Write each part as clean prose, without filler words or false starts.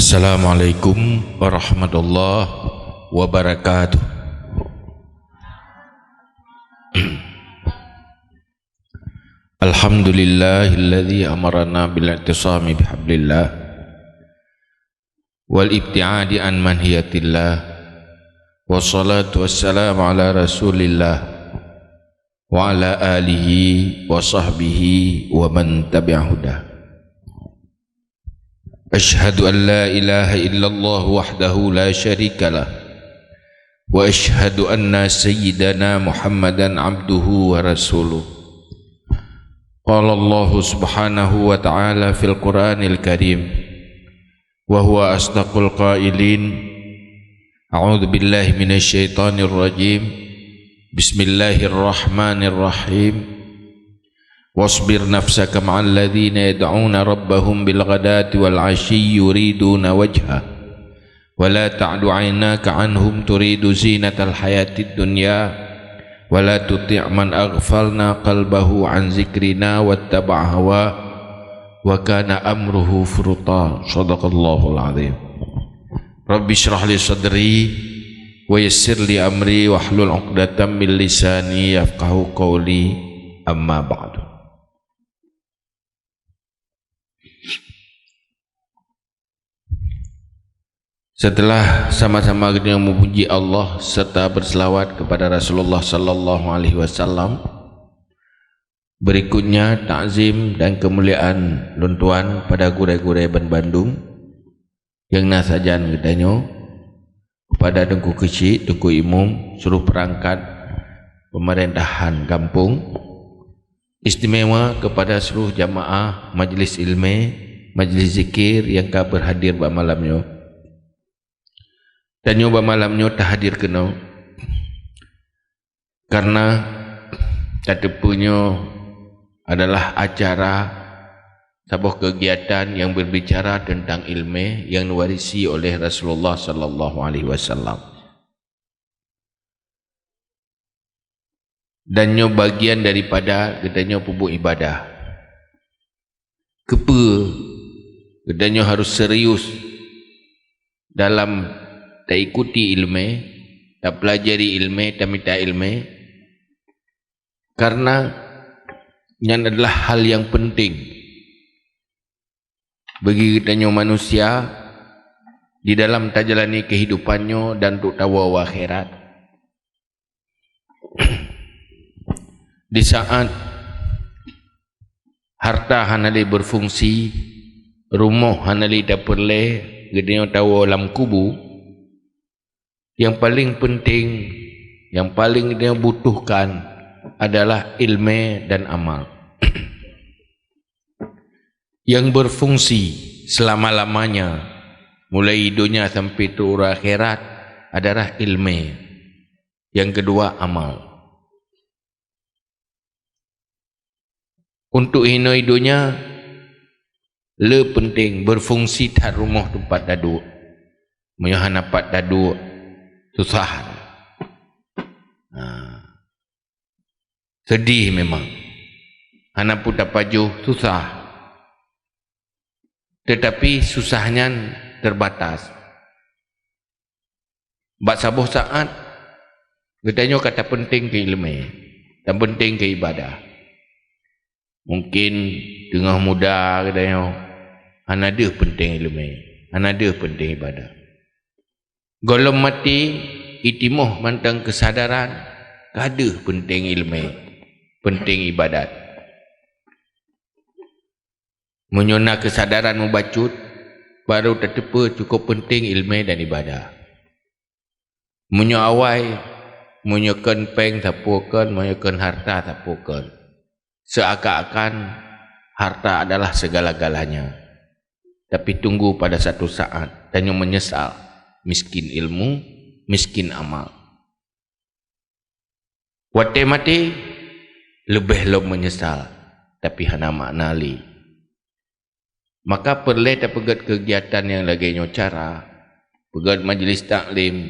Assalamualaikum warahmatullahi wabarakatuh. Alhamdulillahilladzi amarna bil i'tisami bihablillah wal ibtiadi an manhiyatillah wassalatu wassalamu ala rasulillah wa ala alihi wa sahbihi wa man tabi'ahudah. Ashhadu an la ilaha illallah wahdahu la syarika lah wa ashhadu anna sayyidana Muhammadan abduhu wa rasuluh. Qala Allah subhanahu wa ta'ala fil Qur'anil Karim wa huwa asdaqul qailin. A'udzu billahi minasy syaithanir rajim. Bismillahirrahmanirrahim. Wasbir nafsaka ma'al ladzina yad'una rabbahum bil ghadati wal 'ashyi yuriduna wajha wa la ta'du 'aynaka 'anhum turidu zinatal hayatid dunya wa la tuti' man aghfalna qalbahu 'an zikrina wattaba'a hawa wa kana amruhu furuta. Shadaqallahul 'azim. Rabbi shrah li sadri wa yassir li amri wahlul 'uqdatam min lisani yafqahu qawli. Amma ba'du. Setelah sama-sama kita memuji Allah serta berselawat kepada Rasulullah sallallahu alaihi wasallam, berikutnya takzim dan kemuliaan luntuan pada gurai-gurai Ban Bandung yang nasajan katanya kepada Tengku Kecil, Tengku Imum, seluruh perangkat pemerintahan kampung, istimewa kepada seluruh jamaah majlis ilmu, majlis zikir yang ka berhadir pada malamnya. Dan nyoba malamnya tak hadir kena karena tatepunya adalah acara sebuah kegiatan yang berbicara tentang ilmu yang diwarisi oleh Rasulullah sallallahu alaihi wasallam. Dan nyoba bagian daripada katanya pupuk ibadah. Kepa katanya harus serius dalam tak ikuti ilmu, tak pelajari ilmu, tak minta ilmu, karena ini adalah hal yang penting bagi kitanya manusia di dalam tajalani kehidupannya dan untuk tahu akhirat. Di saat harta hanali berfungsi, rumah hanali tak perle, kitanya tahu alam kubu. Yang paling penting, yang paling dia butuhkan adalah ilmu dan amal. Yang berfungsi selama-lamanya, mulai dunia sampai turun akhirat, adalah ilmu. Yang kedua, amal. Untuk hidup le penting berfungsi tak rumah tempat dadu. Menyahan dapat dadu susah. Sedih memang. Anak pun tak paju susah. Tetapi susahnya terbatas. Bak sabuh saat katanya kata penting ke ilmu dan penting ke ibadah. Mungkin tengah muda katanya anak dia penting ilmu, anak dia penting ibadah. Golong mati itimuh mantang kesadaran kada penting ilmu, penting ibadat. Menyona kesadaran membacut baru tertepa cukup penting ilmu dan ibadah. Menyo awai menyokan peng tapukan, menyokan harta tapukan. Seakan-akan harta adalah segala-galanya. Tapi tunggu pada satu saat dan yang menyesal. Miskin ilmu, miskin amal. Wate mati lebih menyesal, tapi hana maknali. Maka perlu tak pegat kegiatan yang lagi cara, pegat majlis taklim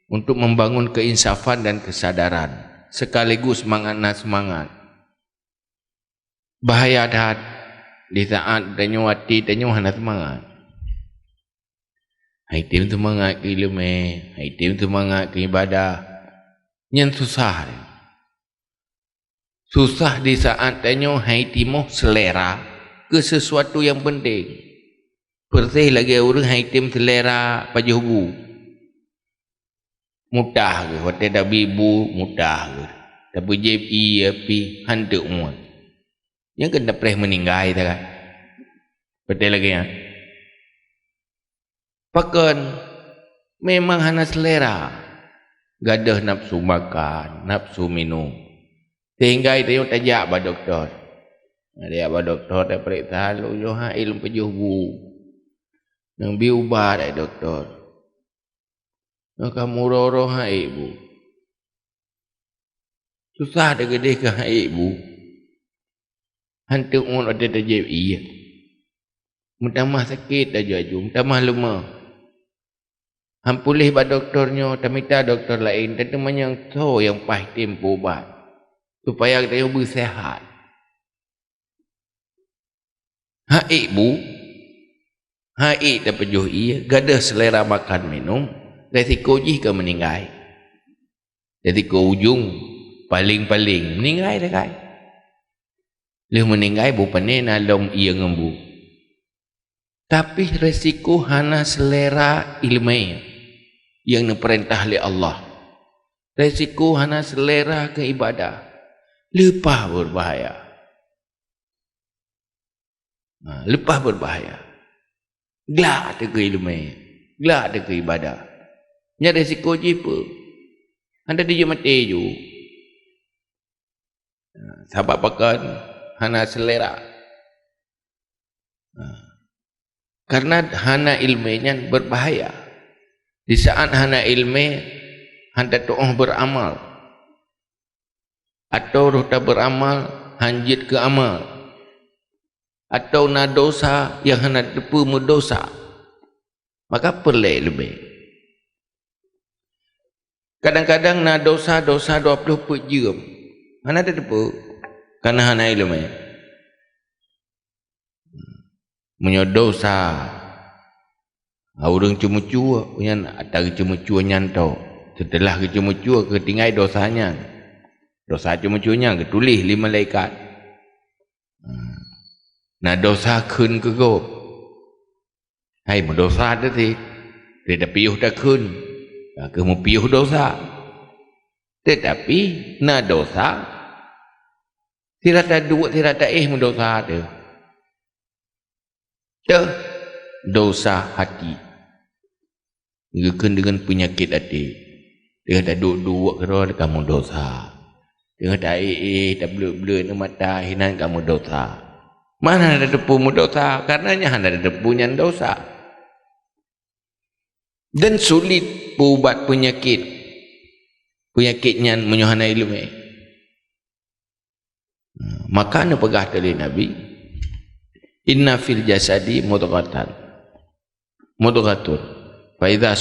untuk membangun keinsafan dan kesadaran, sekaligus semangat. Bahaya dah di saat danyo hati danyo hana semangat. Hai tim semangat ke ilmu, hai tim semangat ke ibadah. Yang susah. Susah di saat tanya hai timu selera ke sesuatu yang penting. Pertih lagi orang hai tim selera pada hubu. Mudah ke? Hotel dah bibu mudah ke? Tapi JPI api hantuk semua. Yang kena pernah meninggal tak kan? Betul lagi ya? Pakan memang hanya selera. Gadah nafsu makan, nafsu minum. Sehingga itu yang tajak pada doktor. Dia pada doktor dia periksa lu johan ilmu pejubu. Yang biubah dah doktor. Kamu roro hai ibu. Susah dah gede ke hai ibu. Hantuk mun ada JPI. Mutamah sakit dah jaju, mutamah lemah. Hampulih pada doktornya, tak minta doktor lain, tak yang tahu yang pahit tempo ubat. Supaya kita bersehat. Hai ibu, hai dah pejuh ia, gadah selera makan minum, resiko jika meninggal. Resiko ujung, paling-paling meninggal dah kan. Dia meninggal bukan ni nalom ia ngembu. Tapi resiko hana selera ilmu yang diperintah oleh Allah. Resiko hana selera ke ibadah. Lepas berbahaya. Lepas berbahaya. Gelak ada ke ilmu. Gelak ada ke ibadah. Nya resiko je apa? Anda dia mati je. Sahabat pakan hana selera. Karena hana ilmunya berbahaya. Di saat hana ilmu, handa to'oh beramal. Atau ruta beramal, hanjit ke amal. Atau na dosa yang hana depu mendosa. Maka perlu ilmu. Kadang-kadang na dosa-dosa 20 jam. Hana depu. Karena hana ilmu. Menyodosa orang cuma-cua punya ada cuma-cua nyantau setelah cuma-cua ketinggai dosanya dosa cuma-cuanya ketulis 5 malaikat nah dosa kun ke go hai mendosa tadi dia dah piuh dah kun kamu piuh dosa tetapi na dosa tidak ada dua tidak ada mendosa ada dosa hati dengan penyakit hati dia dah duduk kerana kamu dosa dia dah tak blur-blur ni mata hinan kamu dosa mana ada depumu dosa karenanya ada depunya dosa dan sulit ubat penyakitnya menyuhana ilmu maka anda pegah dari Nabi inna fil jasadi mudghatan fa idza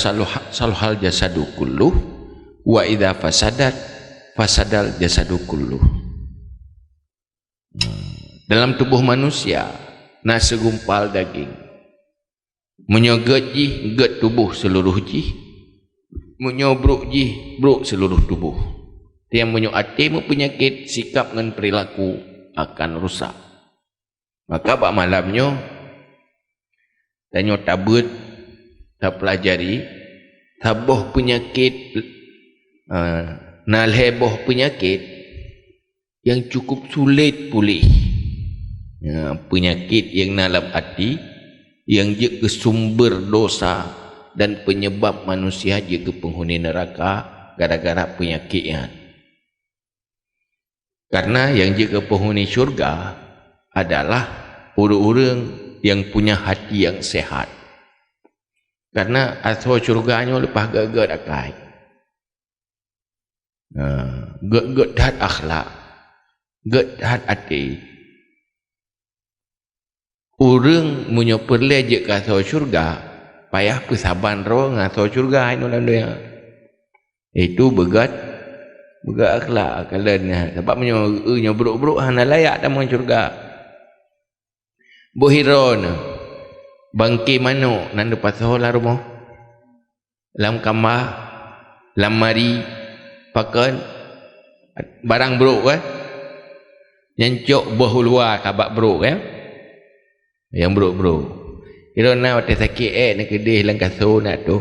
saluhal jasadu kulluh wa idza fasadal jasadu kulluh. Dalam tubuh manusia na segumpal daging menyoget ji get tubuh seluruh ji menyobruk ji bruk seluruh tubuh yang menyoatimu penyakit sikap dan perilaku akan rusak. Maka pak malamnya tanya tabut tak pelajari tabuh penyakit nalheboh penyakit yang cukup sulit pulih penyakit yang dalam hati yang je ke sumber dosa dan penyebab manusia je ke penghuni neraka gara-gara penyakitnya karena yang je ke penghuni syurga adalah orang-orang yang punya hati yang sehat. Karena asal syurganya lepas gagak akai. Gagak dat akhlak. Gagak dat hati. Orang punya perlejek ke asal syurga, payah pesaban roh asal syurga itu begat akhlak kalanya. Sebab punya buruk-buruk hana layak dalam syurga. Bohiron bangki mano nanda pasal lah rumah lam kamar, lam mari, pakai barang buruk kan? Nyancuk boh luar kabak buruk kan? Yang buruk-buruk. Kira nak waktu sakit nak kedih dalam kasur nak tu.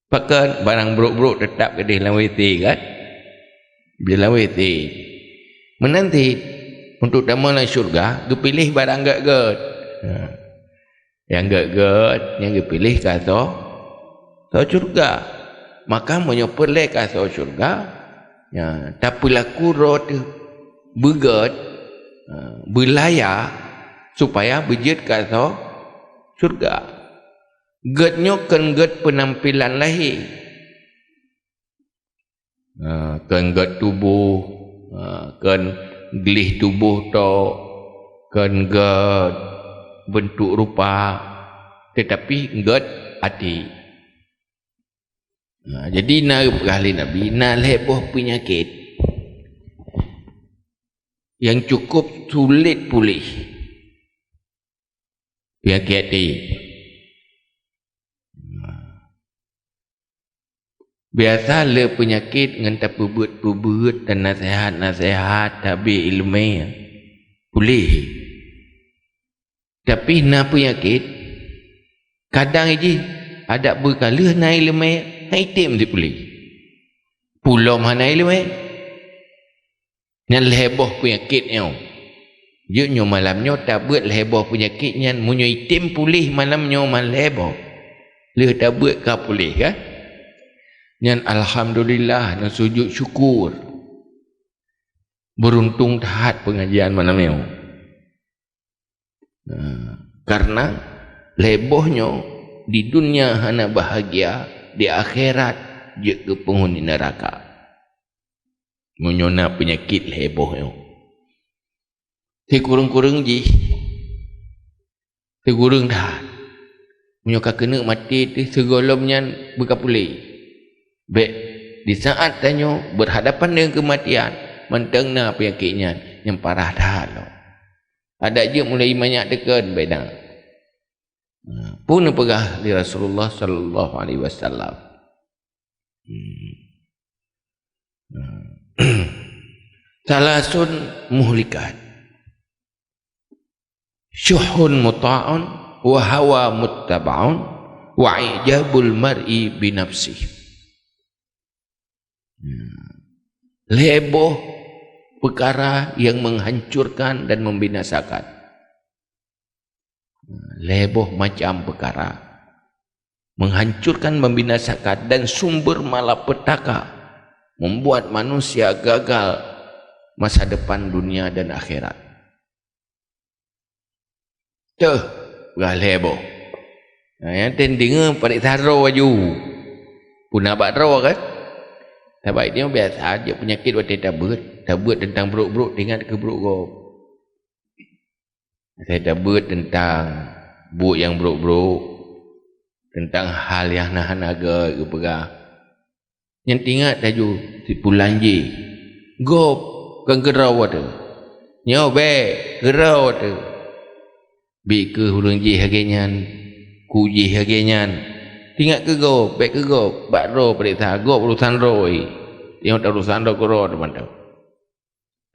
Pakai barang buruk-buruk tetap kedih dalam WC kan? Bila WC. Menanti untuk tamulah syurga, dia pilih barang gak-gak. Yang gak-gak, yang dia pilih kasur syurga. Maka menyopelek kasur syurga. Ya, tapi laku roh tu begat, berlayar supaya berjet kasur syurga. Getnya kan get penampilan lahir. Kan get tubuh, kan gelih tubuh tu, kan get bentuk rupa, tetapi get hati. Jadi nak kali Nabi nak heboh penyakit yang cukup sulit pulih, penyakit hati. Biasa le penyakit dengan tak pebut dan nasihat tapi ilmu pulih. Tapi na penyakit kadang je ada berkala na ilmu item dipulih. Pulau mana ilmu yang heboh penyakitnya. Dia malamnya tak buat heboh penyakitnya, munyo item pulih malamnya mal heboh. Le tak buat ka pulih kan? Yang alhamdulillah dan sujud syukur. Beruntung taat pengajian malamnya. Karena lebohnya di dunia hana bahagia, di akhirat je ke penghuni neraka. Menyona penyakit lebohnya. Kurung-kurung je. Kurung dah. Menyoka kena mati tu segolomnya berkapulih. Baik, di saat tanya berhadapan dengan kematian, mentengna penyakitnya yang parah dah lo. Ada je mulai banyak tekan bedang. Pun pegah di Rasulullah sallallahu alaihi wasallam. Salasun muhlikat. Syuhun muta'un wa hawa muttaba'un wa ijabul mar'i bi nafsihi. Leboh perkara yang menghancurkan dan membinasakan. Leboh macam perkara menghancurkan, membinasakan dan sumber malapetaka, membuat manusia gagal masa depan dunia dan akhirat. Tuh, gak leboh. Yang tendinga pada taro baju. Punah bakro kan? Sebab dia biasa dia penyakit waktu tabut tentang buruk-buruk, ingat ke buruk kau. Saya tabut tentang buruk yang buruk-buruk, tentang hal yang nahan-naga ke pegah. Yang ingat taju pulang je. Gop kan gerau ada. Nyo be gerau ada. Bi ke hurung je hagenyan, ku je hagenyan. Tinggal ke go, baik ke go, bak ro perintah go urusan roi. Yang tak urusan ro ro teman tu.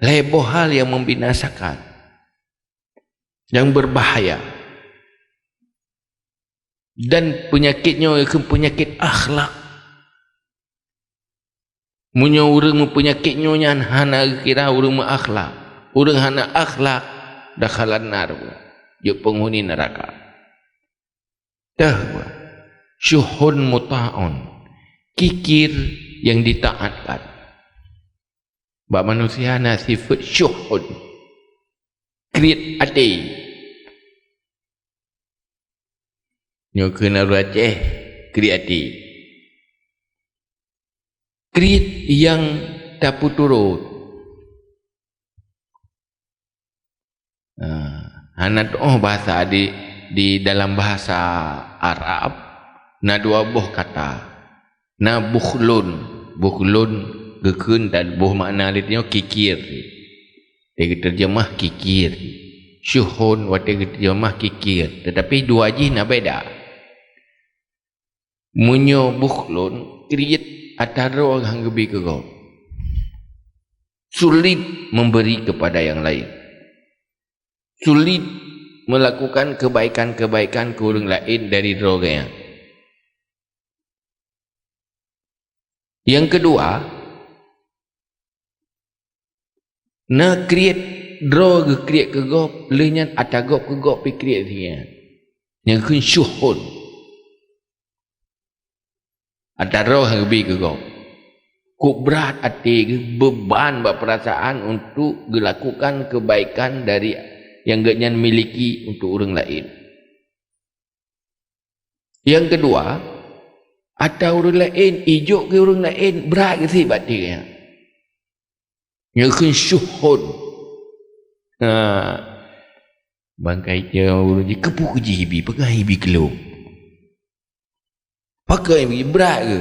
Leboh hal yang membinasakan, yang berbahaya. Dan penyakitnya itu penyakit akhlak. Munyo urang penyakitnya nyan hana kira urang akhlak. Urang hana akhlak dakhalan nar. Dia penghuni neraka. Dah syuhun muta'un, kikir yang ditaatkan. Bak manusia na sifat syuhun, kriat hati. Nyo kena Aceh, kriat hati. Kriat yang tak puturut. Hanat bahasa di dalam bahasa Arab na dua buah kata. Na bukhlun gekun dan buah makna dia kikir. Dia terjemah kikir. Syuhun wa terjemah kikir. Tetapi dua je na beda. Munyo bukhlun kriit ataro hang gebi kego. Sulit memberi kepada yang lain. Sulit melakukan kebaikan-kebaikan ke orang lain dari droganya. Yang kedua, na create drog create kegop lehnya atagop kegop pi create dia. Yang kun syuhun. Ataro hang gebi kegop. Kuk berat hati, beban perasaan untuk melakukan kebaikan dari yang genyan miliki untuk orang lain. Yang kedua, ada orang lain, ijuk ke orang lain, berat ke si batin. Yang syuhud. Bangkai dia orang je, kepuk ke jibi, pegang hibi kelung. Pakai hibi, berat ke?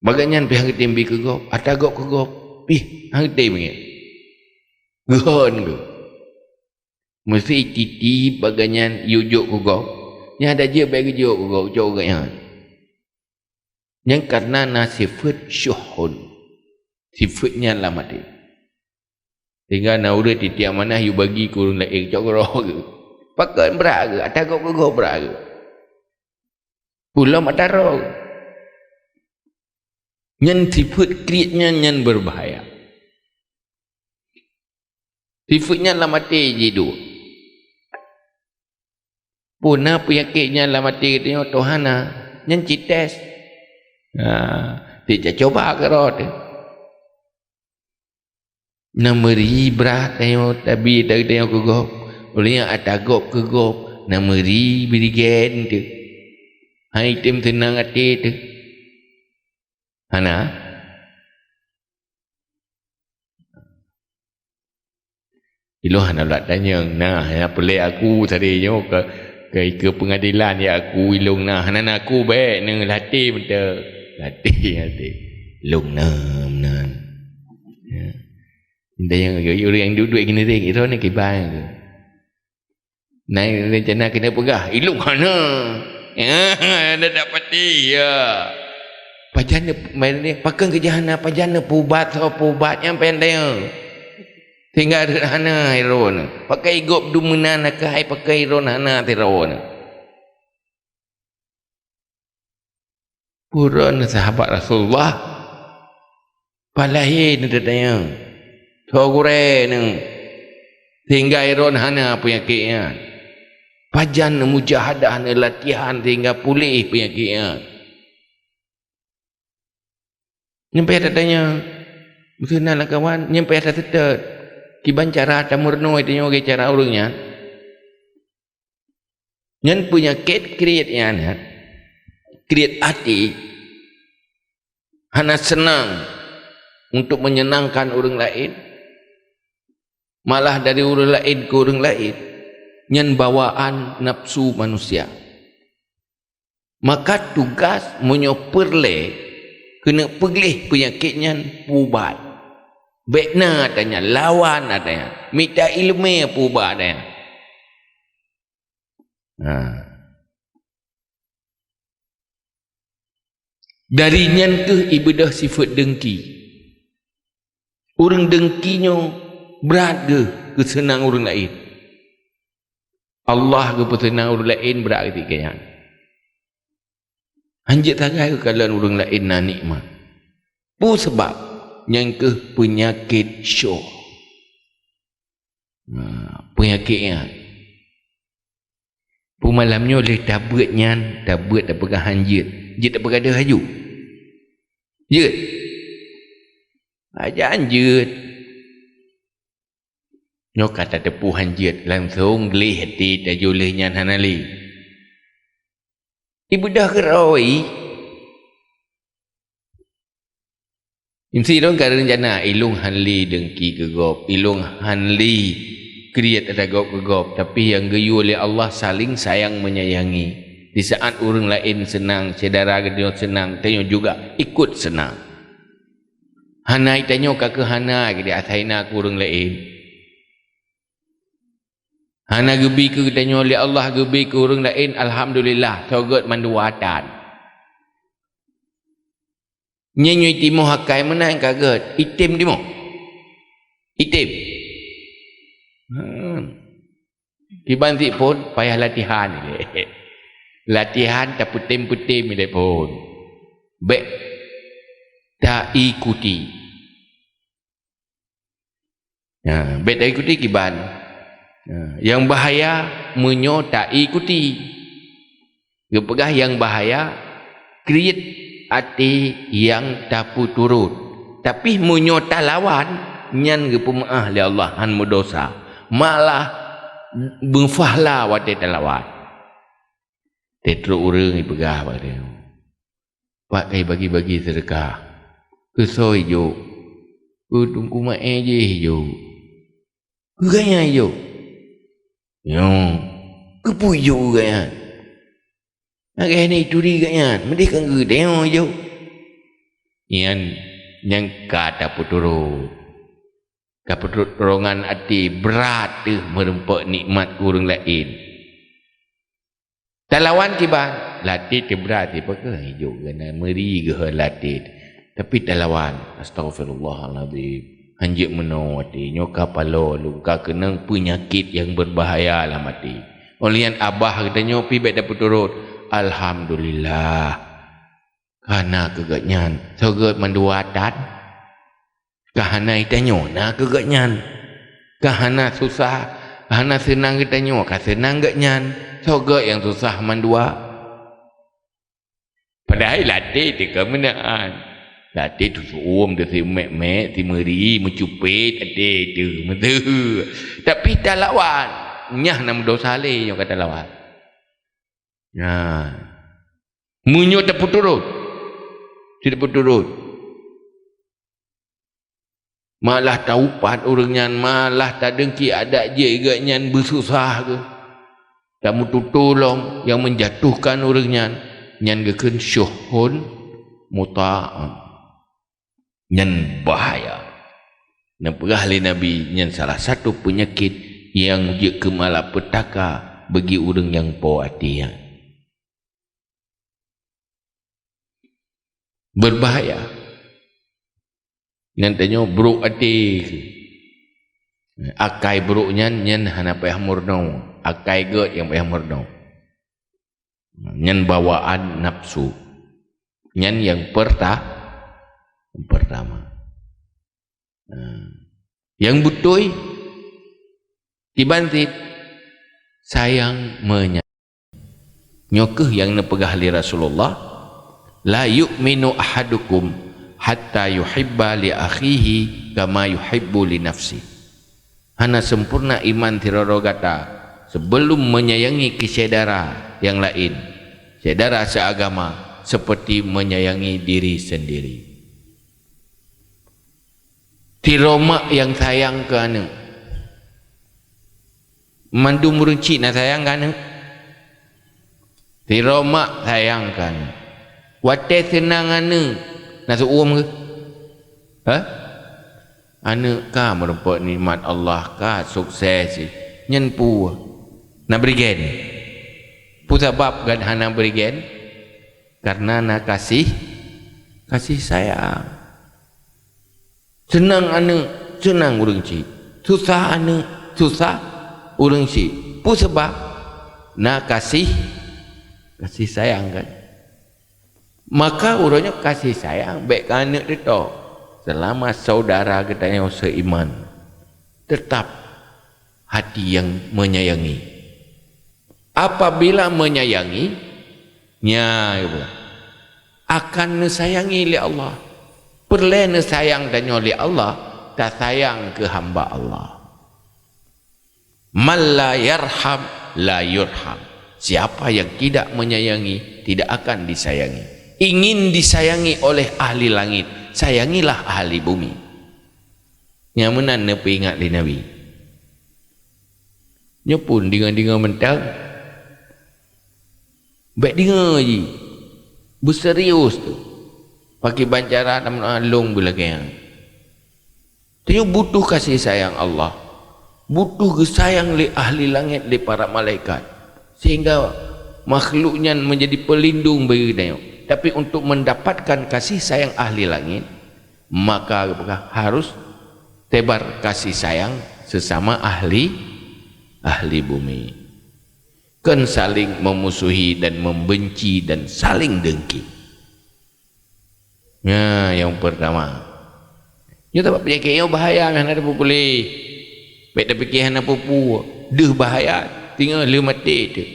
Baganyan pi hang tembi ke gop, atagop ke gop, pi hang tembi. Gehon ke. Mesti titi baganyan yujuk ke gop. Nya ada je bagi juk ke gop, juk ke yang. Yang karena nasifat syuhun. Sifatnya lah mati. Tinggal na udah titi amanah you bagi kurang lain cok roh ke. Pakai berat ke, atagop ke gop berat ke. Pulau mataro. Nyan sifat kriatnya nyan berbahaya. Sifatnya lah mati je tu. Puna penyakitnya lah mati katanya Tuhan lah. Nyan cites. Dia coba ke roh tu. Nameri berat tengok tapi tak tengok ke gop. Olehnya ada gop ke gop. Nameri berigen tu. Hai tim tenang hati tu. Hana Iloh hana pula tanya nah ya pelik aku tadi nyo ke pengadilan ya aku ilung nah hana aku baik nang latih betul latih ilung nam ya indah yang orang duduk kena dek itu ni kibai naik rencana kena pegah ilung hana ya dah dapat dia pajana main ni pakai kejahana pajana pubat so pubat yang pendek tinggal hana iron pakai gop dumuna nak hai pakai iron hana tiron puran sahabat Rasulullah palahin datanya thogure nang tinggal iron hana penyakitnya pajan mujahadah latihan tinggal pulih penyakitnya. Nyampai datanya betul nak kawan nyampai ada tetap kiban cara tamurno itu nyoge cara orangnya nyan punya create nya create hati hana senang untuk menyenangkan orang lain malah dari orang lain ke orang lain nyan bawaan nafsu manusia maka tugas menyoperle kena peglih penyakitnya pubat. Bekna adanya, lawan adanya. Minta ilmu pubat adanya. Darinya ke ibadah sifat dengki. Orang dengkinya berat ke senang orang lain. Allah ke senang orang lain berat ketikanya. Anjir tagai ke kalau orang lain nak nikmat. Pu sebab yang ke penyakit syuh. Penyakitnya. Pu malamnya oleh tabutnya, tabut tak pegang anjir. Anjir tak pegang dah haju. Jut. Aja anjir. Nyok kata tepu anjir langsung gelih hati tak jolehnya hanali. Ibu dah kerawai imsi dong kada rencana ilung hanli dengki ke gop ilung hanli kriat ada gop ke gop tapi yang geyu oleh Allah saling sayang menyayangi di saat orang lain senang saudara dia senang tanya juga ikut senang hanai tanya ke hana ke dia asaina ke orang lain Hana gebi ke tanya oleh Allah gebi ke orang lain, alhamdulillah sogot manduatan. Nyanyi timo hakai menang kaget, itim timo. Itim. Dibanti pun payah latihan ni. Latihan tak putim-putim ni pun. Baik tak ikuti. Baik tak ikuti kiban. Yang bahaya menyo tak ikuti. Gepegah yang bahaya create hati yang tak turut. Tapi menyo tak lawan nyan gepemaah li Allah han dosa. Malah bengfahla wate talawat. Tetro urang ipegah pada. Pak kai bagi-bagi sedekah. Kesoi jo. Tungku mae je jo. Gaya jo. Yo. Kepui jo gaya. Agak ni turi gaya. Mesti kan gedeo jo. Yang kata puturu. Kepertolongan hati berat tu merempak nikmat kurang lain. Talawan kiban latih ke berat apa ke hijau kena meri ke latih. Tapi talawan astagfirullahalazim. Hanjik meno hati nyoka palo luka kena penyakit yang berbahaya lah mati. Olian abah katanya pi baik dapat turut. Alhamdulillah. Karena kegatnyan sogot manduatan. Kahana itanyo na kegatnyan. Kahana susah, kahana senang itanyo, kah senang gatnyan. Sogot yang susah mandua. Padahal latih tika menaan. Latih tu suum tu si mek-mek, si meri, mencupit, ade tu, metu. Tapi tak lawan. Nyah nama dosa le yang kata lawan. Munyo tak puturut. Tidak puturut. Malah taupat orangnya, malah tak dengki ada je igaknya bersusah ke. Kamu tutulong yang menjatuhkan orangnya. Nyan geken syuhun muta'am. Nyan bahaya. Napegah li Nabi, nyan salah satu penyakit yang je kemalapetaka bagi orang yang puatian. Berbahaya. Nantinya buruk hati. Akai buruknya nyan hana payah murno. Akai get yang payah murno. Nyan bawaan nafsu. Nyan yang pertama. Yang betul dibantit sayang menyayang. Nyokeh yang nepegah li Rasulullah, la yu'minu ahadukum hatta yuhibba li akhihi kama yuhibbu li nafsi. Hana sempurna iman tiroro gata sebelum menyayangi kesaudara yang lain, saudara seagama, seperti menyayangi diri sendiri. Tiroma yang sayang ke anu, mandu murunci na sayang kan? Tiroma sayang kan? Wate senang anu. Nasi ke? Anak ka merempat nikmat Allah ka sukses nyen pu na berigen. Pu sebab gan hana berigen karena na kasih sayang. Senang anak, senang urang ci. Susah anak, susah urang ci. Pu sebab na kasih sayang kan. Maka urangnya kasih sayang baik ke anak itu. Selama saudara kita yang seiman, tetap hati yang menyayangi. Apabila menyayangi, akan sayangi oleh Allah. Perlu sayang dan oleh Allah, tak sayang ke hamba Allah. Man la yarham la yurham. Siapa yang tidak menyayangi tidak akan disayangi. Ingin disayangi oleh ahli langit, sayangilah ahli bumi. Yang mana nepi ingat di Nabi. Nyepun dengar-dengar mentang. Baik dengar je. Berserius tu. Pakai bancara namun alung bila kaya. Dia butuh kasih sayang Allah. butuh gesayang li ahli langit, li para malaikat, sehingga makhluknya menjadi pelindung bagi dia. Tapi untuk mendapatkan kasih sayang ahli langit, maka harus tebar kasih sayang sesama ahli bumi. Kan saling memusuhi dan membenci dan saling dengki. Ya, yang pertama. Ya tak penyakit yang bahaya yang ada boleh. Baik dah fikir hana pupu. Deh bahaya, tinggal le mati tu.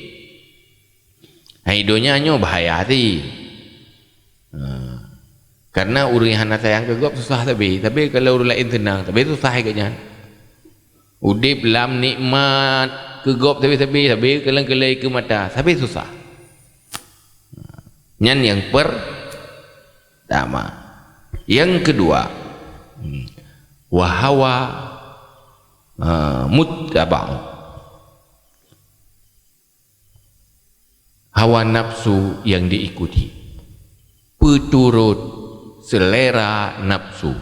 Hidupnya hanya bahaya hati. Karena orang yang hana sayang kegop susah tapi kalau orang lain tenang, tapi susah agaknya. Udip lam nikmat kegop tapi keleng-keleng ke mata, tapi susah. Nyan yang pertama. Yang kedua, wahawa muttaba'u, hawa nafsu yang diikuti, peturut selera nafsu.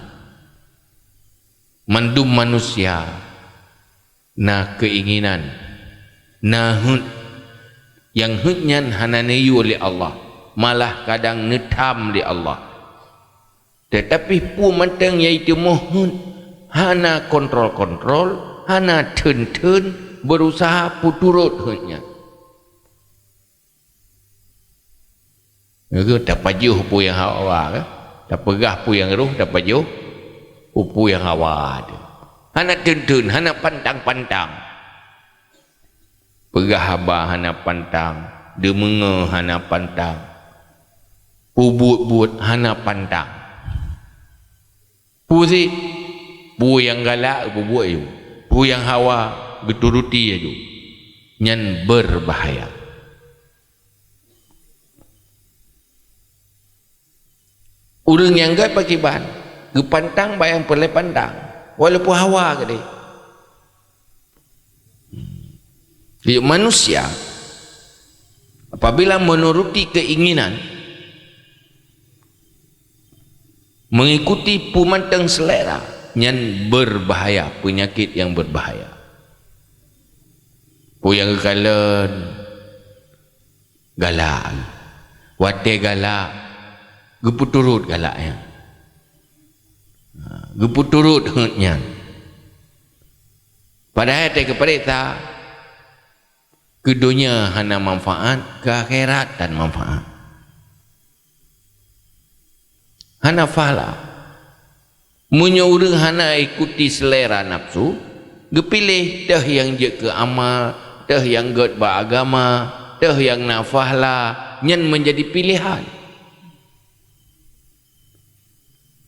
Mandum manusia na keinginan na hud yang hudnyan hananayu oleh Allah, malah kadang netam di Allah. Tetapi pu menteng iaitu mohon hana kontrol, hana turn berusaha puturut hudnya. Itu tak pajuh pu yang hawa ke? Tak pegah pu yang ruh, tak pajuh pu yang hawa tu. Hana turn, hana pantang. Pegah haba hana pantang, demenge hana pantang, ubut hana pantang. Pu yang galak buat itu, pu yang hawa geturuti itu, nyan berbahaya. Orang yang gak pakai bahan, gepantang bayang perle pandang, walaupun hawa ke dia. Jadi manusia apabila menuruti keinginan, mengikuti pumantang selera, nyan berbahaya, penyakit yang berbahaya. Pu yang kalen galak, wate galak, geputurut galaknya, geputurut hutnya. Padahal te keperita ke dunia hana manfaat, ke akhirat dan manfaat. Hana fala munyo urang hana ikuti selera nafsu, gepilih dah yang je ke amal, dah yang god beragama, dah yang nafahla, nyen menjadi pilihan.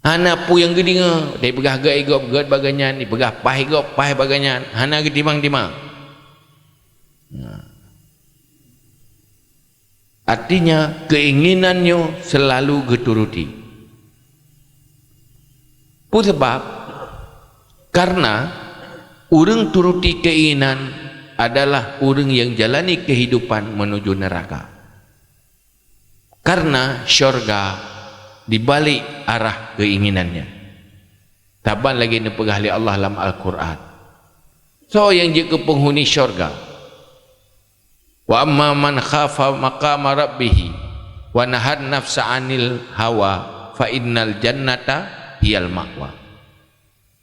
Hana pu yang gedinga, dia pegah gad igop god baganyan, dia pegah pah igop pah baganyan, hana gedimang-dimang. Artinya keinginannya selalu geturuti. Pu sebab karena orang turuti keinginan adalah orang yang jalani kehidupan menuju neraka. Karena syurga dibalik arah keinginannya. Taban lagi ni pegah li Allah dalam Al-Quran. So yang jika penghuni syurga, wa amma man khafa maqama rabbih wa nahar nafsa 'anil hawa fa innal jannata hiyal ma'wa.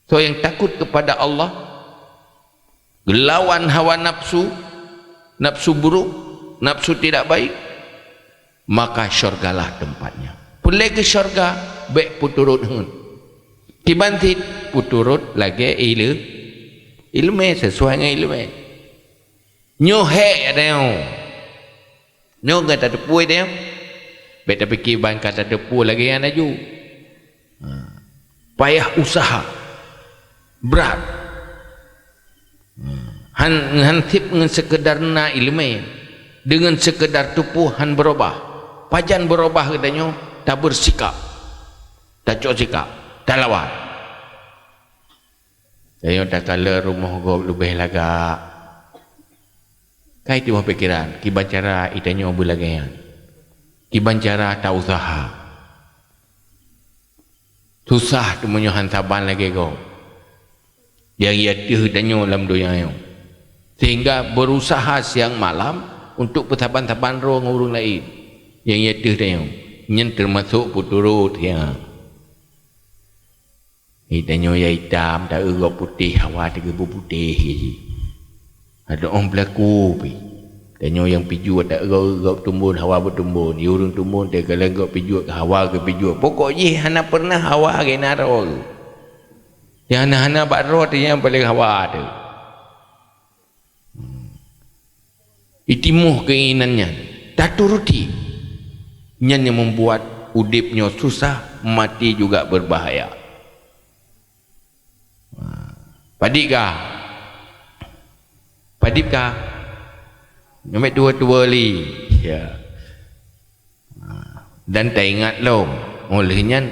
So yang takut kepada Allah, gelawan hawa nafsu, nafsu buruk, nafsu tidak baik, maka syurgalah tempatnya. Pulai ke syurga baik puturut hun. Kibantit puturut lagi ilmu sesuai dengan ilmu. Nyohe adeo, nyo kata tepu adeo, baik tapi kiban kata tepu lagi yang aju. Payah usaha berat, han tip dengan sekedar na ilmu, dengan sekedar tupu han berubah, pajan berubah katanya, tak bersikap, tak cok sikap, tak lawan. Saya tak kala rumah gop lebih laga, kai tu pikiran, kiban cara itanya belagayan, kiban cara tak usaha. Susah tu menyohan saban lagi kau. yang yatuh danyo dalam dunia. Sehingga berusaha siang malam untuk pertaban-taban roh dengan orang lain. Yang yatuh danyo. Yang termasuk puturut ya. Danyo yang hitam, tak erok putih, hawa tak putih. Ada orang berlaku. Danyo yang piju tak erok tumbun, hawa bertumbun. Dia orang tumbun, dia kalau erok piju ke hawa ke piju. Pokoknya hana pernah hawa ke naro. Yang hana-hana bak roh tu yang paling hawa tu. Itimuh keinginannya. Tak turuti. Yang membuat udipnya susah, mati juga berbahaya. Padikah? Padikah? Nombor dua-dua li. Ya. Dan tak ingat lo. Olehnya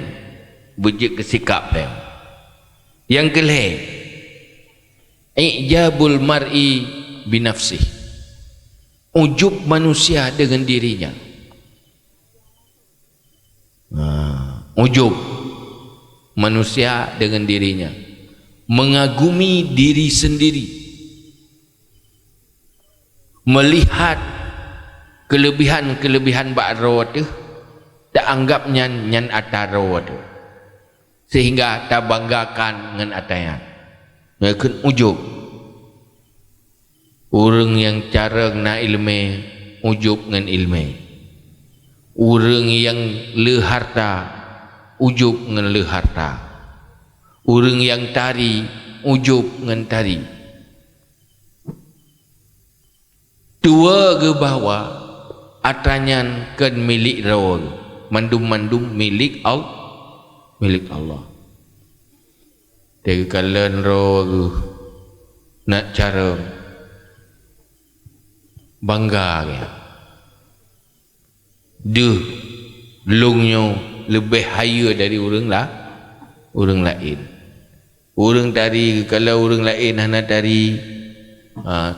bujik kesikap dia. Yang kelih. Ijabul mar'i binafsih. Ujub manusia dengan dirinya. Ujub manusia dengan dirinya. Mengagumi diri sendiri. Melihat kelebihan-kelebihan ba'ro tu, tak anggap nyan ataro tu. Sehingga tak banggakan dengan atanya. Mereka ujub. Orang yang cara na ilmu ujub dengan ilmu. Orang yang le harta ujub dengan le harta. Orang yang tari ujub dengan tari. Tua ke bawah atanyan kan milik rawal. Mandum-mandum milik Allah. Milik Allah. Dari kalian rawal nak cara bangga ya. Duh lungnya lebih haya dari orang lah, orang lain. Orang tari kalau orang lain hana tari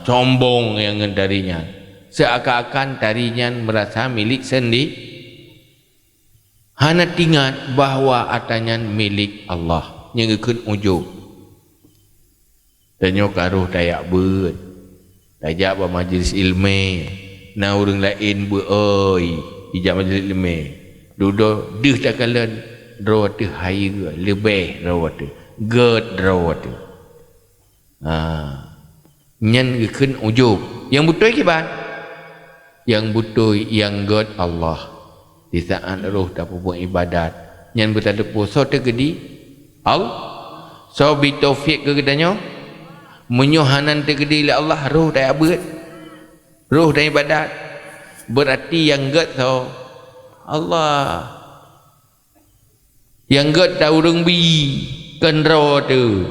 sombong yang darinya. Seakan-akan tarinya merasa milik sendiri. Hana ingat bahawa atanya milik Allah. Yang ikut ujub. Tanya karuh dayak ber. Tajak majlis ilmu. Na orang lain beroi ijak majlis ilmu. Duduk deh tak kalian draw tu haya lebih draw tu. Gerd draw tu. Nyan ikut ujub. Yang betul ke ban? Yang betul yang gerd Allah. Di saat roh tak buat ibadat. Nyan betul puasa tergedi. So bitaufiq ke kedanya menyohanan tergedi oleh Allah roh dah abad roh dah ibadat berarti yang gad so Allah yang gad dah urung bi kan roh tu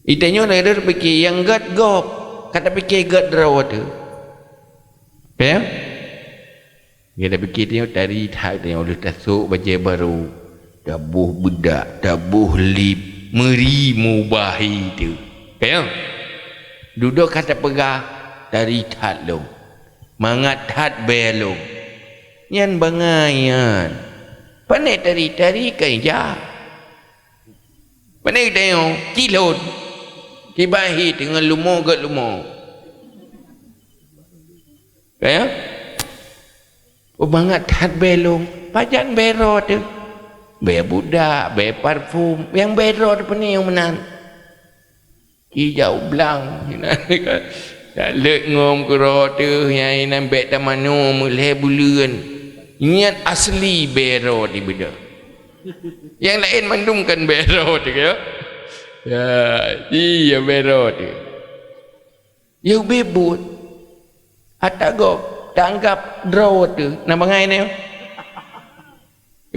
itanya ada fikir yang gad gop kata fikir gad roh tu ya dia dah fikir dia dari hak dia oleh tasuk baju baru dabuh bedak dabuh lip meri mubahi tu kan duduk kata pegah dari tat lo mangat tat belum nyan bangayan panik dari kan ja panik dia kilot kibahi dengan lumo gat lumo kan bangat tat belum pajan bero tu be budak be parfum yang bero tu ni yang menan hijau belang tak lek ngom kero tu yang nan be tamanu mulai bulan ingat asli bero di beda yang lain mandumkan bero tu ya iya bero tu you bebut hatta go tanggap draw tu nak bangai ni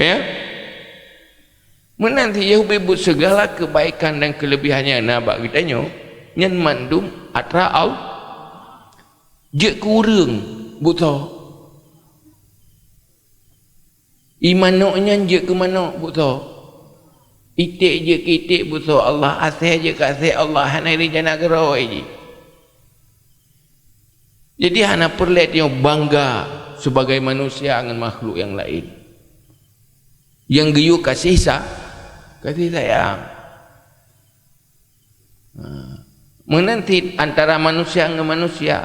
ya menanti yang bebut segala kebaikan dan kelebihannya nak bak kita nyo nyan mandum atra au je kurang buta imanoknya je ke mana buta itik je kitik buta Allah asih je kasih Allah hanai jana gero je. Jadi hana perlu dia bangga sebagai manusia dengan makhluk yang lain. Yang geyu kasih sayang. Menanti antara manusia dengan manusia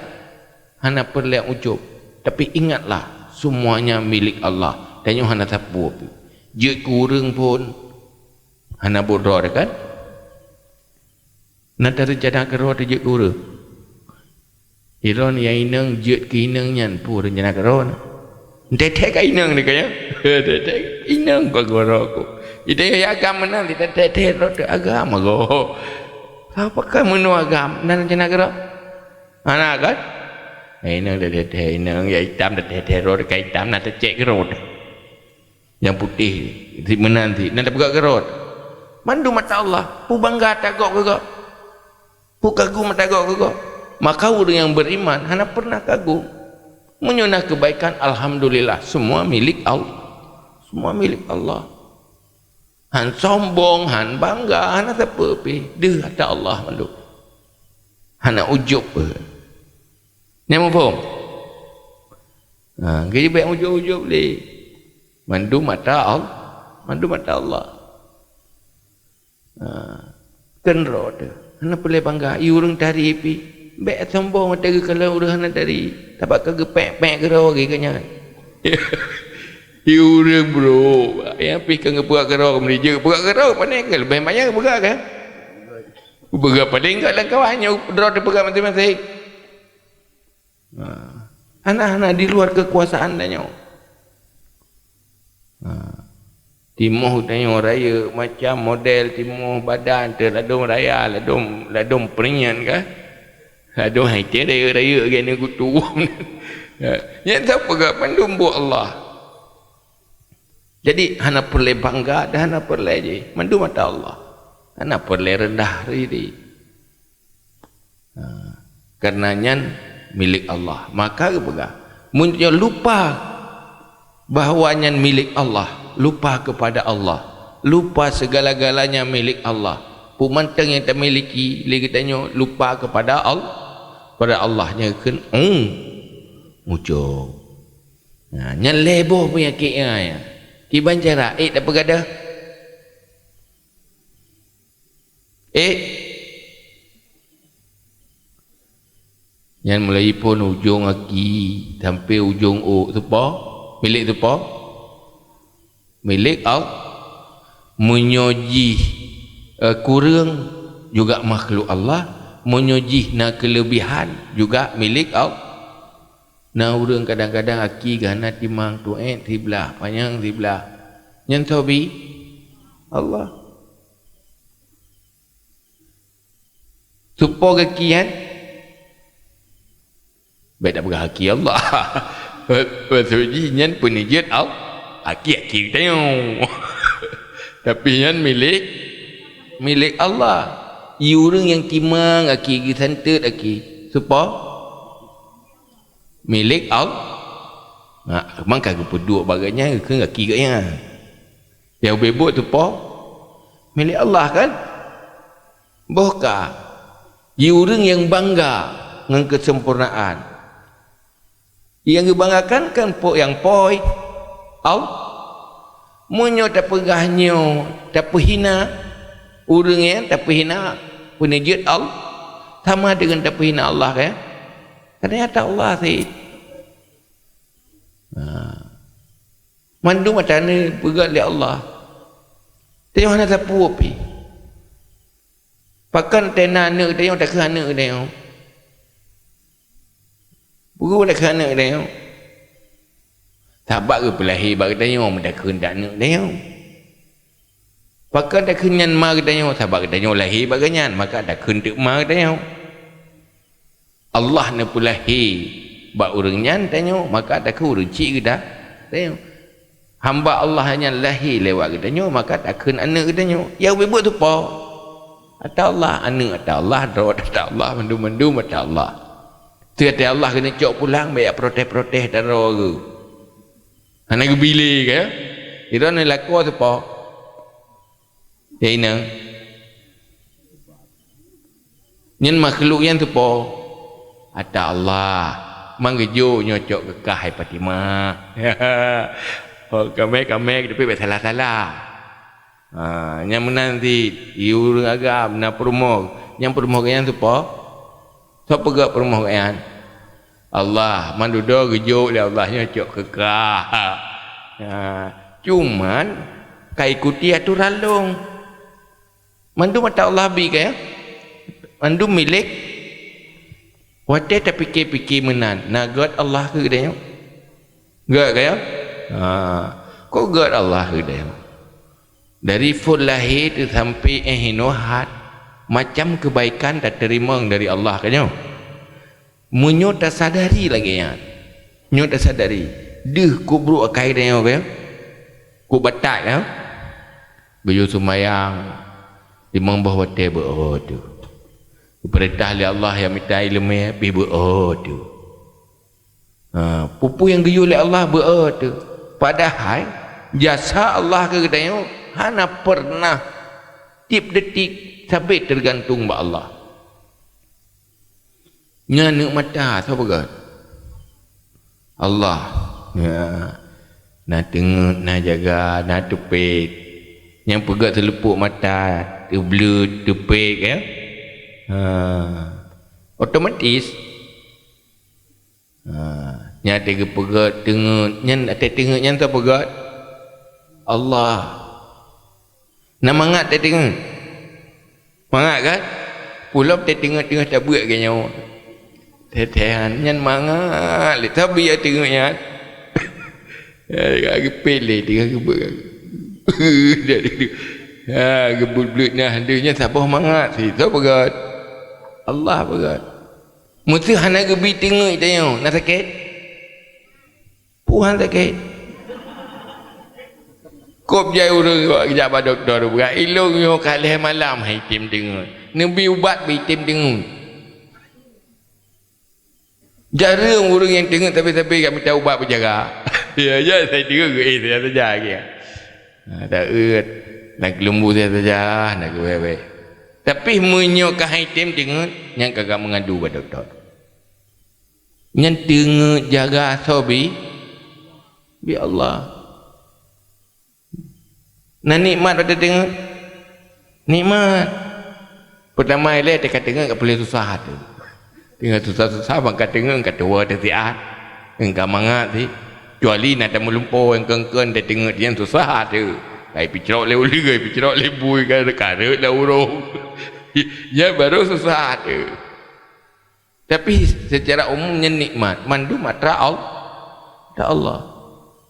hana perlu ujub, tapi ingatlah semuanya milik Allah. Dan yang hana tapu je kurang pun hana bodoh kan. Nak rencana kero je kurang. Iron yang inang je ke inang nyan pu rencana kero. Tetek ka inang ni kaya. Tetek inang ko kero ko. Ide agama nan tetek agama go. Apakah menu agama dan rencana kero? Anak kan? Inang tetek inang ya hitam tetek road ka hitam nak cek kero. Yang putih di menanti nak buka kero. Mandu mata Allah, pu bangga tagok kego. Pu kagum tagok kego. Maka orang yang beriman hana pernah kagum. Menyunah kebaikan, alhamdulillah, semua milik Allah. Semua milik Allah. Han sombong, han bangga, hana apa pi. Deh ada Allah mandu. Hana ujub. Ni mau faham? Gaya baik ujub-ujub le. Mandu mata Allah. Mandu mata Allah. Kenro tu. Hana boleh bangga. I orang dari pi. Baik sombong mata kalau orang hana dari. Tapak kegepek-pek kero lagi kanya. I orang bro. Yang pi ke buat kero menuju. Buat kero pandai ke lebih banyak buat ke? Buat pandai enggak lah kawannya. Draw dia buat masing-masing. Anak-anak di luar kekuasaan tanya. Timuh tanya raya macam model timuh badan terladung raya ladung peringan kah? Ladung haite raya gini kutu. Yang siapa gak pandum buat Allah. Jadi hana perlu bangga dan hana perlu je mandu mata Allah. Hana perlu rendah diri. Karenanya milik Allah. Maka apa? Muncul lupa bahawanya milik Allah, lupa kepada Allah, lupa segala-galanya milik Allah. Pemantang yang tak miliki, lagi tanya lupa kepada Allah, pada Allahnya kan, muncul. Yang leboh penyakitnya ya. Kiban cara, tak bergadah. Yang mulai pun ujung aki sampai ujung o tepa milik tepa milik Allah. Menyoji kurang juga makhluk Allah, menyoji na kelebihan juga milik Allah. Na orang kadang-kadang aki gana timang tu sebelah panjang sebelah yang sobi Allah supo kekian baik tak berhaki Allah. Maksudnya nyan penijat Allah aki-aki tengok. Tapi nyan milik Allah. I orang yang timang aki santet aki supo milik Allah. Maka aku peduk bagainya ke aki katnya. Yang bebok tu milik Allah kan? Bohkah i orang yang bangga dengan kesempurnaan. Yang dibanggakan kan yang poi Allah. Munyo tak pegahnya, tak hina orang yang tak hina penijat Allah. Sama dengan tak hina Allah kan? Ternyata Allah sih. Mandu macam ni pegat oleh Allah. Tengok mana sapu api. Pakan tenana tengok tak kerana tengok. Buru tak kerana tengok. Sahabat ke pelahir bagi tengok mendak kehendak nak tengok. Pakan tak kenyan mar tengok sahabat ke tengok lahir baganyan maka tak kehendak mar tengok. Allah nak pelahir bak orang nyan tengok maka tak ke orang cik ke dah tengok. Hamba Allah hanya lahir lewat ke tengok maka tak ken anak ke tengok. Yang buat tu apa? Ata Allah anak ata Allah dawat ata Allah mandu-mandu mata Allah. Tiada Allah kena cok pulang banyak protes-protes dan roh. Anak gebili ke? Itu ni laku tu apa? Ya ina. Nyen makhluk yang tu apa? Ada Allah. Manggejo nyocok kekah hai Fatimah. Kamai tapi salah-salah. Yang menanti iu agam na promo. Yang promo yang tu apa? Siapa gak promo yang? Allah mandudo gejuk le Allahnya cok kekah. Cuman kai ikuti aturan long. Mandu mata Allah bi kaya? Mandu milik wate tapi fikir menan. Nagat Allah ke dia? Gak kaya? Kok gak Allah ke dia? Dari full lahir sampai hinohat macam kebaikan tak terima dari Allah kaya. Munyo tak sadari lagi ya. Munyo tak sadari. Deh kubru akai dia kaya. Ku batak ya. Geyo sumayang dimang bahawa te tu. Perintah oleh Allah yang minta ilmu bi tu. Pupu yang geyo oleh Allah tu. Padahal jasa Allah ke dia hana pernah tip detik sampai tergantung ba Allah. Nya nak mata siapa gad? Allah. Na tengok, na jaga, na tupik. Yang pegat terlepuk mata, terblut, tupik ya. Otomatis. Nya tengok pegat tengok, nya tengok nya tu pegat. Allah. Na mangat tak tengok. Mangat kan? Pulau tak tengok tak buat ke nyawa. Tetehan nyan mangat le tapi ya tengoknya. Ya gepele dia gebut. Dia gebut-gebut nah dia siapa mangat si siapa berat. Allah berat. Mesti hana gebi tengok dia nak sakit. Puhan sakit. Kop jai urang buat kerja pada doktor berat. Ilung yo kalah malam hai tim tengok. Nabi ubat bi tim tengok. Jarang orang yang tengok tapi kat minta ubat berjaga. Ya, saya tengok saya saja lagi. Tak nak lembu saya saja, nak baik-baik. Tapi menyok ke item tengok yang kagak mengadu pada doktor. Yang tengok jaga sobi bi Allah. Nah nikmat pada tengok. Nikmat. Pertama dia kata tengok tak boleh susah tu. Tengah susah-susah bangka tengok kat tua dia siat. Engkau mangat si. Kecuali nak tamu lumpur yang kengken dia tengok dia yang susah tu. Kai picerok le uli kai picerok le bui kai karut la urung. Ya baru susah tu. Tapi secara umumnya nikmat mandu matra Allah.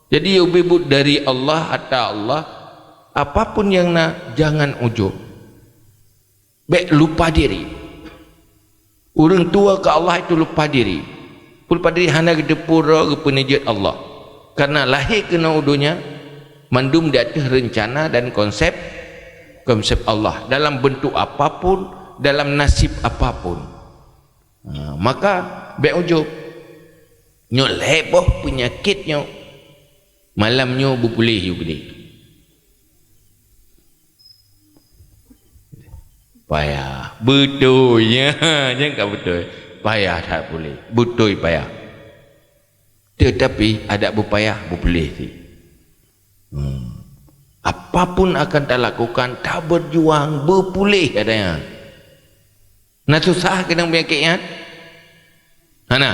Jadi ubibut dari Allah atau Allah apapun yang nak jangan ujub. Baik lupa diri. Orang tua ke Allah itu lupa diri. Lupa diri hanya kita pura ke penijat Allah. Karena lahir kena udunya mandum di atas rencana dan konsep Allah dalam bentuk apapun, dalam nasib apapun. Maka baik ujub. Nyok leboh penyakitnya malamnya berpulih juga. Payah betul ya, jangan betul payah tak boleh betul payah tetapi ada berpayah berpulih sih. Apapun akan tak lakukan tak berjuang berpulih katanya. Nak susah kena penyakitnya mana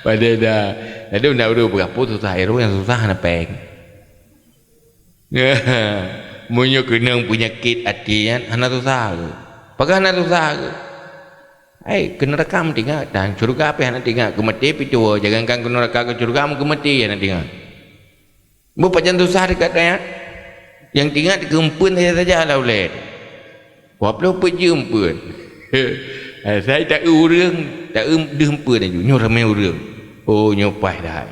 pada dah ada nak urus berapa susah hero yang susah nak peng. Munyo kena penyakit hati kan hana susah ke pakai hana susah ke kena rekam tinggal dan curga apa yang tinggal kemati pitua jangankan kena rekam ke curga kemati yang tinggal bukan jangan susah dekat dia yang tinggal dikempun saja lah boleh waplau pejempun saya tak urang tak dempun aja nyo ramai urang oh nyopai dah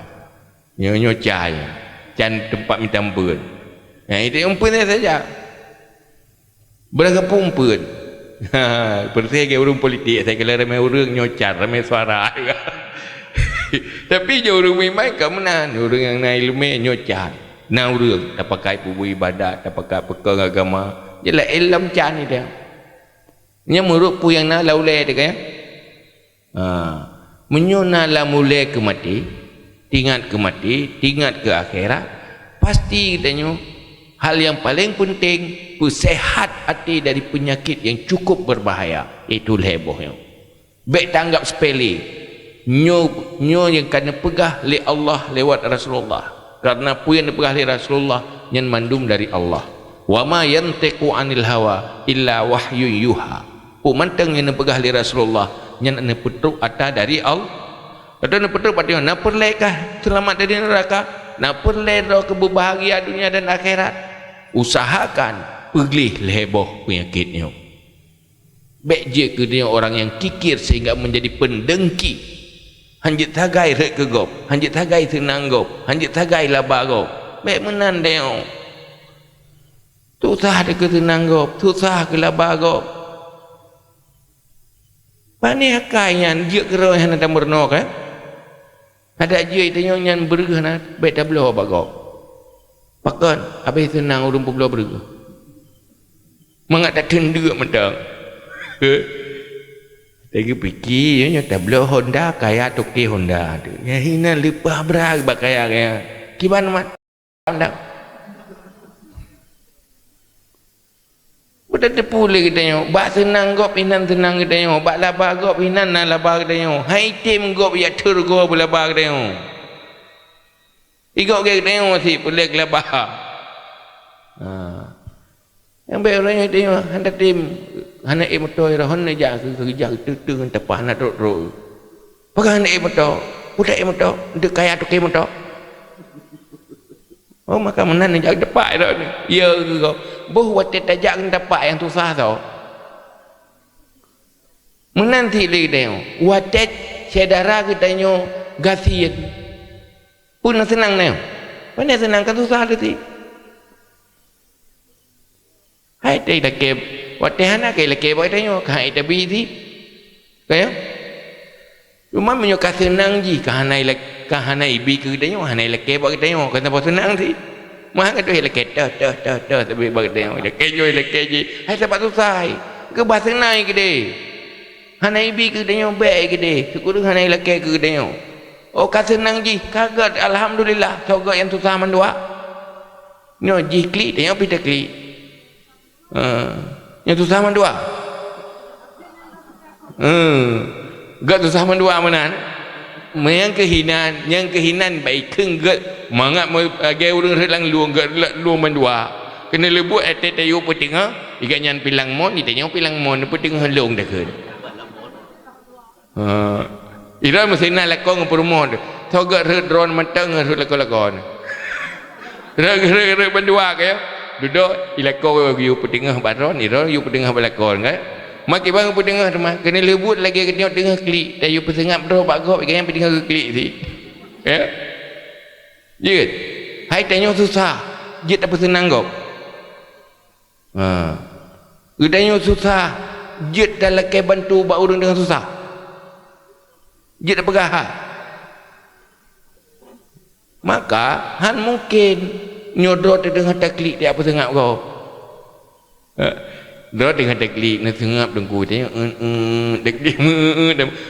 nyo cai can tempat minta ampun. Itu umpun saja. Berapa umpun? Pergi ke orang politik, saya kira ramai orang nyocar, ramai suara. Tapi je orang memang kat mana? Orang yang naik ilmu nyocar. Nah orang tak pakai pubu ibadat, tak pakai pekang agama. Jelah ilmu can ni dia. Nya muruk pu yang na laulai dia kan? Menyona la mulai ke mati, tingat ke mati, tingat ke akhirat. pasti katanya hal yang paling penting bersehat hati dari penyakit yang cukup berbahaya, itu lebohnya. Baik tanggap sepele. Nyo yang kena pegah li Allah lewat Rasulullah. Karena apa yang dipegah li Rasulullah yang mandum dari Allah. Wa ma yantiqu anil hawa illa wahyu yuha. Mantang yang dipegah li Rasulullah yang ane petruk ata dari Allah. Atau ane petruk pada nak perlekah selamat dari neraka, nak perlek kebahagiaan dunia dan akhirat. Usahakan pergi leboh penyakitnya. Baik je ke dia orang yang kikir sehingga menjadi pendengki. Hanjit tagai rek kegop, hanjit tagai senang gop, hanjit tagai laba gop. Baik menan dia. Susah dia ke senang gop, susah ke laba gop. Pani akainya dia kerana yang ada mernok eh. Ada je itu yang bergah na, baik tak belah bagop. Pakan, habis senang urung belah bergah. Mangat tak tenduk mentang. Lagi fikir ya tablo Honda kaya toke Honda tu. Ya hina lupa berag bakaya kaya. Gimana mat? Honda. Udah tepule kita yo. Bak senang gop inan senang kita yo. Bak laba gop inan na laba kita yo. Hai tim gop ya tur gop laba kita yo. Igok kita yo si pulek laba. Yang baik orangnya dia hendak tim hendak motor ira hendak jak kerja tu tepat nak ro. Pakai hendak motor, budak motor, untuk kaya tu ke motor. Oh maka menan jak tepat dah ni. Ya ke? Boh watet tajak tepat yang susah tau. Menan ti le dia. Watet saudara kita nyo gasian. Pun senang ni. Mana senang kan susah tu. Hai teh dah ke, waktu hana ke leke buat tanya, kai tapi ti, kaya, cuma menyukai senang ji, kahana ibi ke tanya, hana leke buat tanya, kata apa senang ti, mah kata leke dah, tapi buat tanya, leke ji, hai sebab susah, ke bahasa senang ke deh, hana ibi ke tanya, baik ke deh, syukur hana leke ke tanya, oh kata senang ji, kaget, alhamdulillah, sogot yang susah mendua, nyo ji klik, tanya pita klik. Yang susah mendua. Gak susah mendua mana? Yang kehinan baik kengget mangat age urang relang luang gak luang mendua. Kena lebut ate tayu petinga, ikan nyan pilang mon, ditanya pilang mon petinga helong dah keun. Ira mesti nak lakon perumon. Sogat redron mentang lakon-lakon. Reg mendua kaya. Duduk ilakon you petengah baron iro you petengah balakon kan mak bang petengah rumah kena lebut lagi ke tengok tengah klik tak you pesengap bro bak gop yang petengah klik si ya jit hai tanya susah jit apa senang gop tanya susah jit dah laki bantu bak urang dengan susah jit apa gahak maka han mungkin nyodot dengan taklik dia apa sengap kau dot dengan taklik nak sengap dengku tanya taklik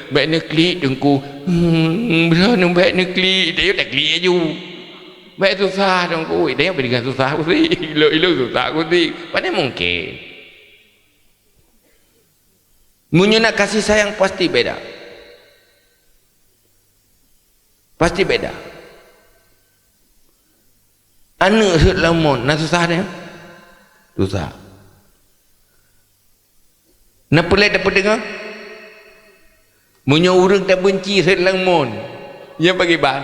baik nak klik dengku belah nak baik nak klik dia taklik aja baik susah dengku dia dengan susah aku sih ilo susah aku sih mana mungkin munyo nak kasih sayang pasti beda anak hut lamon nak susah dia susah nak pelik dapat dengar munyo urang tak benci hut lamon yang bagi ban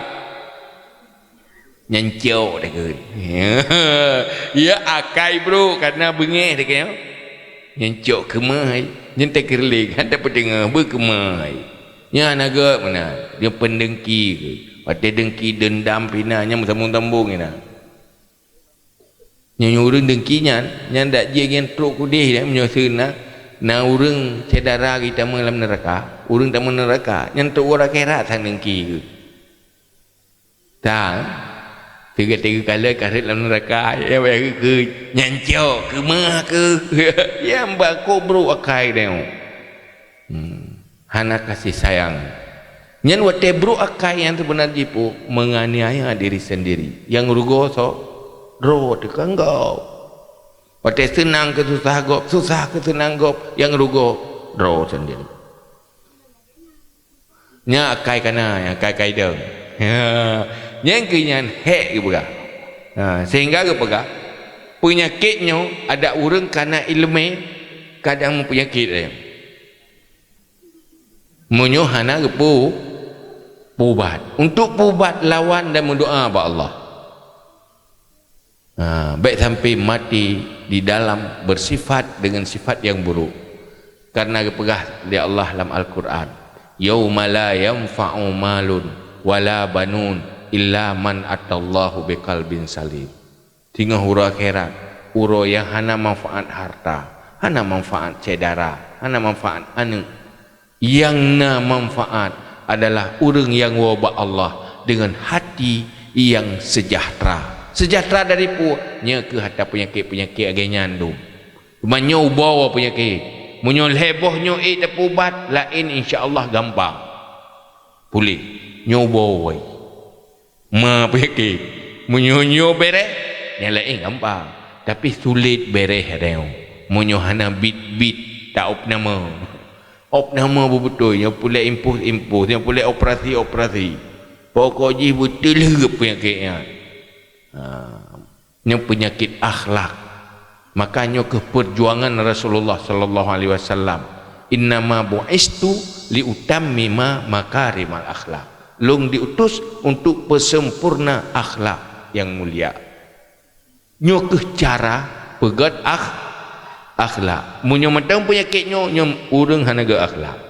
nyancau dah ke ya akai bro karena bengih dia kaya nyancau kemai nyentai kerling ada pendengar berkemai nya naga mana dia pendengki ke pati dengki dendam pinanya sambung-sambung ina nyanyi urang dengkinya nyandak je yang truk kudih dia menyusun na urang saudara kita mengalam neraka urang tak neraka nyantuk orang akhirat sang dengki ke tak tiga-tiga kali karet dalam neraka ya ke nyancok ke mah ke ya mbak bro akai dia hana kasih sayang nyan wate bro akai yang sebenarnya pun menganiaya diri sendiri yang rugo so roh tekan gop. Pakai senang ke susah gop, susah ke senang gop, yang rugo roh sendiri. Nya akai kana, yang akai deng. Yang kenyan hek ke pegah. Sehingga ke pegah penyakitnya ada orang karena ilmu kadang penyakit dia. Munyo hana ke pubat. Untuk pubat lawan dan mendoa kepada Allah. Baik sampai mati di dalam bersifat dengan sifat yang buruk. Karena kepegah di Allah dalam Al-Quran, yauma la yanfa'u malun wala banun illa man atallahu biqalbin salim. Tinggal hura akhirat, uro yang hana manfaat harta, hana manfaat cedara, hana manfaat anu. Yang na manfaat adalah orang yang wabak Allah dengan hati yang sejahtera. Sejahtera dari punya ke hata penyakit-penyakit agak nyandung. Menyo bawa penyakit. Menyo hebohnya tak ubat lain insya-Allah gampang. Pulih. Nyo bawa. Ma penyakit. Menyo beres yang lain gampang. Tapi sulit beres reo. Menyo hana bit-bit tak op nama. Op nama betul. Yang pulih impus, yang pulih operasi. Pokoknya betul ke penyakitnya. Ini penyakit akhlak. Makanya ke perjuangan Rasulullah sallallahu alaihi wasallam, innama bu'istu liutammima makarimal akhlak. Long diutus untuk persempurna akhlak yang mulia. Nyo ke cara pegat akhlak. Munyo matang penyakitnya nyo urang hanaga akhlak.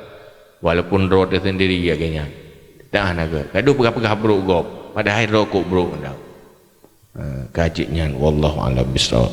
Walaupun roh dia sendiri agaknya. Tak hanaga. Gaduh pegah-pegah buruk gop. Padahal roh kok buruk dah. Kajinya wallahu a'lam bishawab.